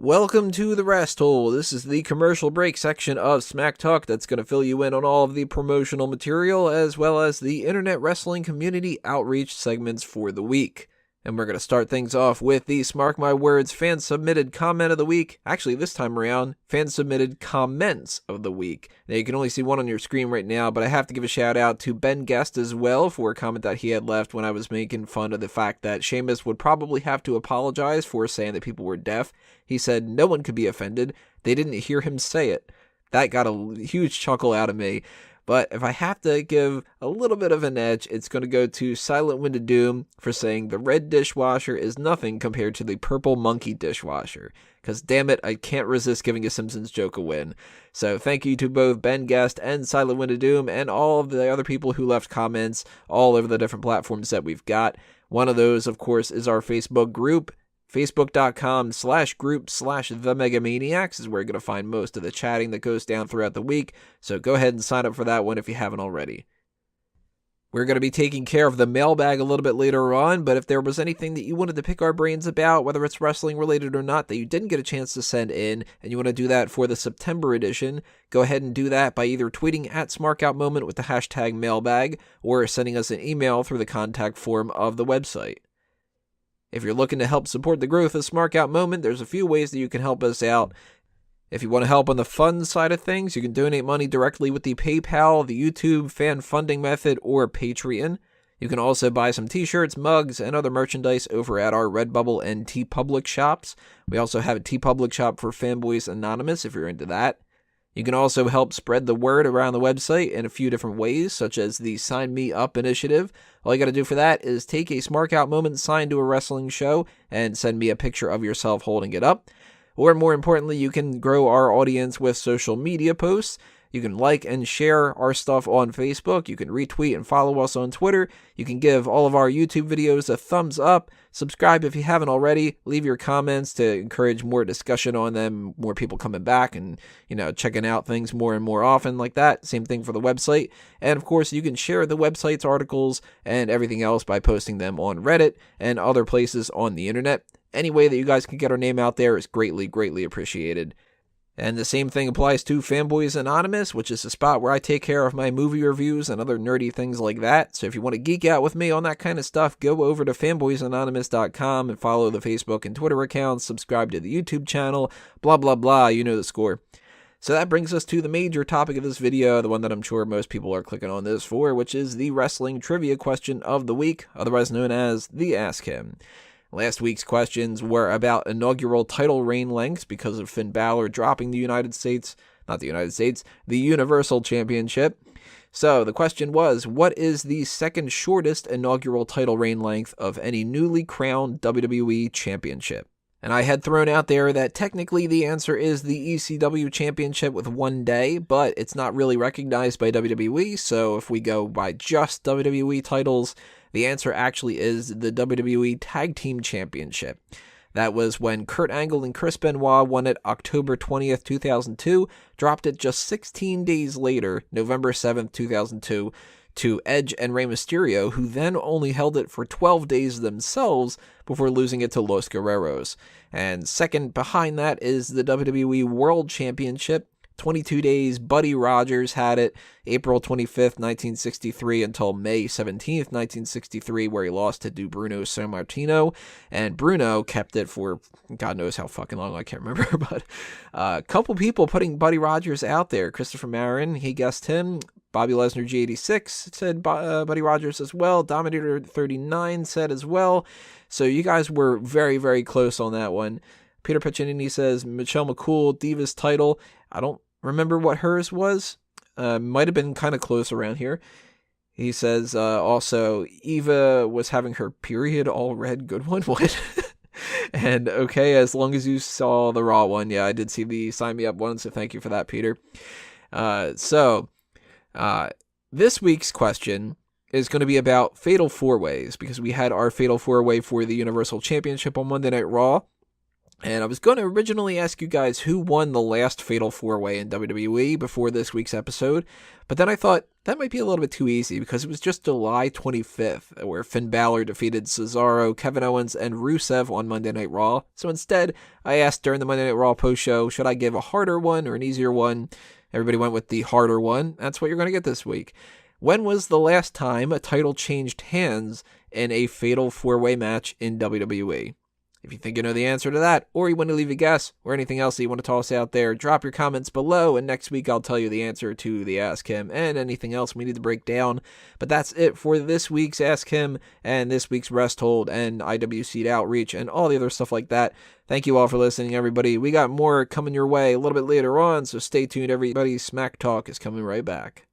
Welcome to the Rest Hole. This is the commercial break section of Smack Talk that's going to fill you in on all of the promotional material as well as the Internet Wrestling Community Outreach segments for the week. And we're going to start things off with the Smark My Words fan-submitted comment of the week. Actually, this time around, fan-submitted comments of the week. Now, you can only see one on your screen right now, but I have to give a shout-out to Ben Guest as well for a comment that he had left when I was making fun of the fact that Sheamus would probably have to apologize for saying that people were deaf. He said no one could be offended. They didn't hear him say it. That got a huge chuckle out of me. But if I have to give a little bit of an edge, it's going to go to Silent Wind of Doom for saying the red dishwasher is nothing compared to the purple monkey dishwasher. Because damn it, I can't resist giving a Simpsons joke a win. So thank you to both Ben Guest and Silent Wind of Doom and all of the other people who left comments all over the different platforms that we've got. One of those, of course, is our Facebook group. Facebook.com/group/TheMegamaniacs is where you're going to find most of the chatting that goes down throughout the week, so go ahead and sign up for that one if you haven't already. We're going to be taking care of the mailbag a little bit later on, but if there was anything that you wanted to pick our brains about, whether it's wrestling related or not, that you didn't get a chance to send in, and you want to do that for the September edition, go ahead and do that by either tweeting at SmarkOutMoment with the hashtag mailbag, or sending us an email through the contact form of the website. If you're looking to help support the growth of Smark Out Moment, there's a few ways that you can help us out. If you want to help on the fund side of things, you can donate money directly with the PayPal, the YouTube fan funding method, or Patreon. You can also buy some t-shirts, mugs, and other merchandise over at our Redbubble and TeePublic shops. We also have a TeePublic shop for Fanboys Anonymous if you're into that. You can also help spread the word around the website in a few different ways, such as the Sign Me Up initiative. All you got to do for that is take a Smark Out Moment sign to a wrestling show and send me a picture of yourself holding it up. Or more importantly, you can grow our audience with social media posts. You can like and share our stuff on Facebook. You can retweet and follow us on Twitter. You can give all of our YouTube videos a thumbs up. Subscribe if you haven't already. Leave your comments to encourage more discussion on them, more people coming back and, checking out things more and more often like that. Same thing for the website. And of course, you can share the website's articles and everything else by posting them on Reddit and other places on the internet. Any way that you guys can get our name out there is greatly, greatly appreciated. And the same thing applies to Fanboys Anonymous, which is a spot where I take care of my movie reviews and other nerdy things like that. So if you want to geek out with me on that kind of stuff, go over to fanboysanonymous.com and follow the Facebook and Twitter accounts, subscribe to the YouTube channel, blah, blah, blah, you know the score. So that brings us to the major topic of this video, the one that I'm sure most people are clicking on this for, which is the wrestling trivia question of the week, otherwise known as the Ask Him. Last week's questions were about inaugural title reign lengths because of Finn Balor dropping the Universal Championship. So the question was, what is the second shortest inaugural title reign length of any newly crowned WWE Championship? And I had thrown out there that technically the answer is the ECW Championship with 1 day, but it's not really recognized by WWE, so if we go by just WWE titles, the answer actually is the WWE Tag Team Championship. That was when Kurt Angle and Chris Benoit won it October 20th, 2002, dropped it just 16 days later, November 7th, 2002, to Edge and Rey Mysterio, who then only held it for 12 days themselves before losing it to Los Guerreros. And second behind that is the WWE World Championship. 22 days, Buddy Rogers had it April 25th, 1963 until May 17th, 1963, where he lost to Bruno Sammartino, and Bruno kept it for God knows how fucking long, I can't remember, but a couple people putting Buddy Rogers out there. Christopher Marin, he guessed him. Bobby Lesnar G86 said Buddy Rogers as well. Dominator 39 said as well. So you guys were very, very close on that one. Peter Piccinini says Michelle McCool, Divas title. I don't remember what hers was. Might have been kind of close around here. He says also Eva was having her period all red. Good one. What? And okay, as long as you saw the Raw one. Yeah, I did see the Sign Me Up one, so thank you for that, Peter. This week's question is going to be about Fatal 4-Ways, because we had our Fatal 4-Way for the Universal Championship on Monday Night Raw. And I was going to originally ask you guys who won the last Fatal 4-Way in WWE before this week's episode, but then I thought that might be a little bit too easy because it was just July 25th where Finn Balor defeated Cesaro, Kevin Owens, and Rusev on Monday Night Raw. So instead, I asked during the Monday Night Raw post-show, should I give a harder one or an easier one? Everybody went with the harder one. That's what you're going to get this week. When was the last time a title changed hands in a Fatal 4-Way match in WWE? If you think you know the answer to that, or you want to leave a guess, or anything else that you want to toss out there, drop your comments below, and next week I'll tell you the answer to the Ask Him and anything else we need to break down. But that's it for this week's Ask Him and this week's Rest Hold and IWC Outreach and all the other stuff like that. Thank you all for listening, everybody. We got more coming your way a little bit later on, so stay tuned, everybody. Smack Talk is coming right back.